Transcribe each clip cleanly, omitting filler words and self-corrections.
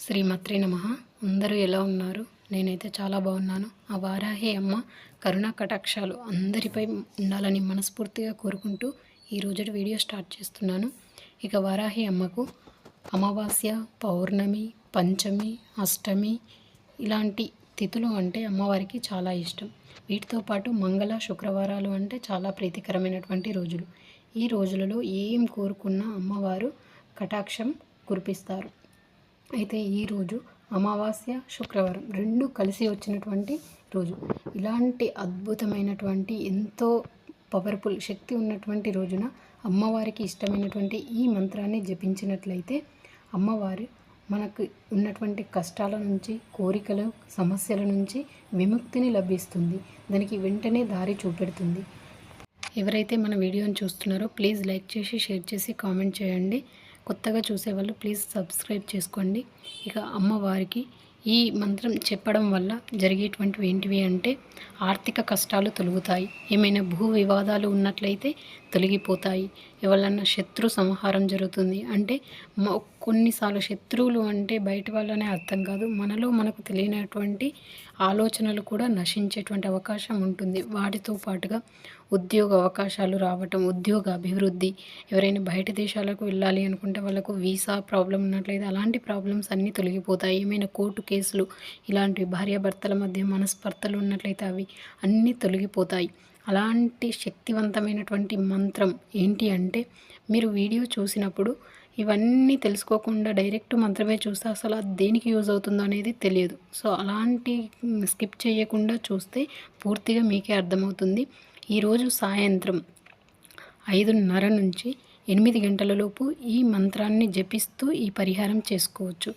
శ్రీమాత్రే నమః. అందరూ ఎలా ఉన్నారు? నేనైతే చాలా బాగున్నాను. ఆ వారాహి అమ్మ కరుణా కటాక్షాలు అందరిపై ఉండాలని మనస్ఫూర్తిగా కోరుకుంటూ ఈ రోజుటి వీడియో స్టార్ట్ చేస్తున్నాను. ఇక వారాహి అమ్మకు అమావాస్య, పౌర్ణమి, పంచమి, అష్టమి ఇలాంటి తిథులు అంటే అమ్మవారికి చాలా ఇష్టం. వీటితో పాటు మంగళ, శుక్రవారాలు అంటే చాలా ప్రీతికరమైనటువంటి రోజులు. ఈ రోజులలో ఏం కోరుకున్నా అమ్మవారు కటాక్షం కురిపిస్తారు. అయితే ఈరోజు అమావాస్య, శుక్రవారం రెండు కలిసి వచ్చినటువంటి రోజు. ఇలాంటి అద్భుతమైనటువంటి ఎంతో పవర్ఫుల్ శక్తి ఉన్నటువంటి రోజున అమ్మవారికి ఇష్టమైనటువంటి ఈ మంత్రాన్ని జపించినట్లయితే అమ్మవారు మనకు ఉన్నటువంటి కష్టాల నుంచి, కోరికల సమస్యల నుంచి విముక్తిని లభిస్తుంది. దానికి వెంటనే దారి చూపెడుతుంది. ఎవరైతే మన వీడియోని చూస్తున్నారో ప్లీజ్ లైక్ చేసి, షేర్ చేసి, కామెంట్ చేయండి. కొత్తగా చూసేవాళ్ళు ప్లీజ్ సబ్స్క్రైబ్ చేసుకోండి. ఇక అమ్మవారికి ఈ మంత్రం చెప్పడం వల్ల జరిగేటువంటివి ఏంటివి అంటే ఆర్థిక కష్టాలు తొలగుతాయి. ఏమైనా భూ వివాదాలు ఉన్నట్లయితే తొలగిపోతాయి. ఎవరన్నా శత్రు సంహారం జరుగుతుంది అంటే కొన్నిసార్లు శత్రువులు అంటే బయట వాళ్ళనే అర్థం కాదు, మనలో మనకు తెలియనటువంటి ఆలోచనలు కూడా నశించేటువంటి అవకాశం ఉంటుంది. వాటితో పాటుగా ఉద్యోగ అవకాశాలు రావటం, ఉద్యోగ అభివృద్ధి, ఎవరైనా బయట దేశాలకు వెళ్ళాలి అనుకుంటే వాళ్ళకు వీసా ప్రాబ్లం ఉన్నట్లయితే అలాంటి ప్రాబ్లమ్స్ అన్నీ తొలగిపోతాయి. ఏమైనా కోర్టు కేసులు ఇలాంటివి భార్యాభర్తల మధ్య మనస్పర్ధలు ఉన్నట్లయితే అవి అన్నీ తొలగిపోతాయి. అలాంటి శక్తివంతమైనటువంటి మంత్రం ఏంటి అంటే మీరు వీడియో చూసినప్పుడు ఇవన్నీ తెలుసుకోకుండా డైరెక్ట్ మంత్రమే చూస్తే అసలు అది దేనికి యూజ్ అవుతుందో అనేది తెలియదు. సో అలాంటి స్కిప్ చేయకుండా చూస్తే పూర్తిగా మీకే అర్థమవుతుంది. ఈరోజు సాయంత్రం 5:30 నుంచి 8 గంటలలోపు ఈ మంత్రాన్ని జపిస్తూ ఈ పరిహారం చేసుకోవచ్చు.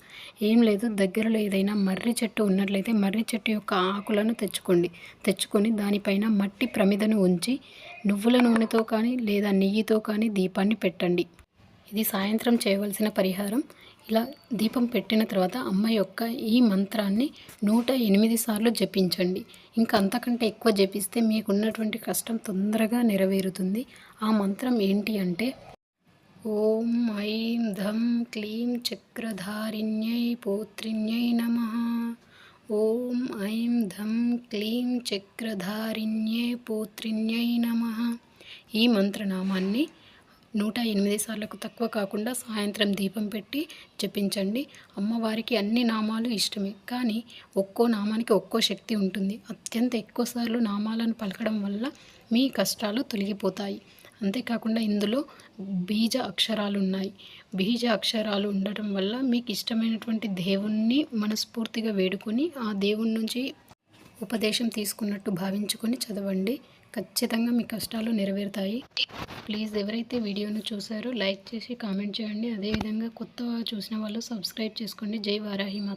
ఏం లేదు, దగ్గరలో ఏదైనా మర్రి చెట్టు ఉన్నట్లయితే మర్రి చెట్టు యొక్క ఆకులను తెచ్చుకొని దానిపైన మట్టి ప్రమిదను ఉంచి నువ్వుల నూనెతో కానీ లేదా నెయ్యితో కానీ దీపాన్ని పెట్టండి. ఇది సాయంత్రం చేయవలసిన పరిహారం. ఇలా దీపం పెట్టిన తర్వాత అమ్మ యొక్క ఈ మంత్రాన్ని 108 సార్లు జపించండి. ఇంకా అంతకంటే ఎక్కువ జపిస్తే మీకున్నటువంటి కష్టం తొందరగా నెరవేరుతుంది. ఆ మంత్రం ఏంటి అంటే ఓం ఐం ధం క్లీం చక్రధారిణ్యై పోత్రిణ్యై నమః. ఓం ఐం ధం క్లీం చక్రధారిణ్యై పోత్రిణ్యై నమః. ఈ మంత్రనామాన్ని 108 సార్లకు తక్కువ కాకుండా సాయంత్రం దీపం పెట్టి జపించండి. అమ్మవారికి అన్ని నామాలు ఇష్టమే, కానీ ఒక్కో నామానికి ఒక్కో శక్తి ఉంటుంది. అత్యంత ఎక్కువ సార్లు నామాలను పలకడం వల్ల మీ కష్టాలు తొలగిపోతాయి. అంతేకాకుండా ఇందులో బీజ అక్షరాలు ఉన్నాయి. బీజ అక్షరాలు ఉండటం వల్ల మీకు ఇష్టమైనటువంటి దేవుణ్ణి మనస్ఫూర్తిగా వేడుకొని ఆ దేవుని నుంచి ఉపదేశం తీసుకున్నట్టు భావించుకొని చదవండి. ఖచ్చితంగా మీ కష్టాలు నెరవేరుతాయి. ప్లీజ్ ఎవరైతే వీడియోను చూసారో లైక్ చేసి కామెంట్ చేయండి. అదేవిధంగా కొత్తగా చూసిన వాళ్ళు సబ్స్క్రైబ్ చేసుకోండి. జై వారాహి మాత.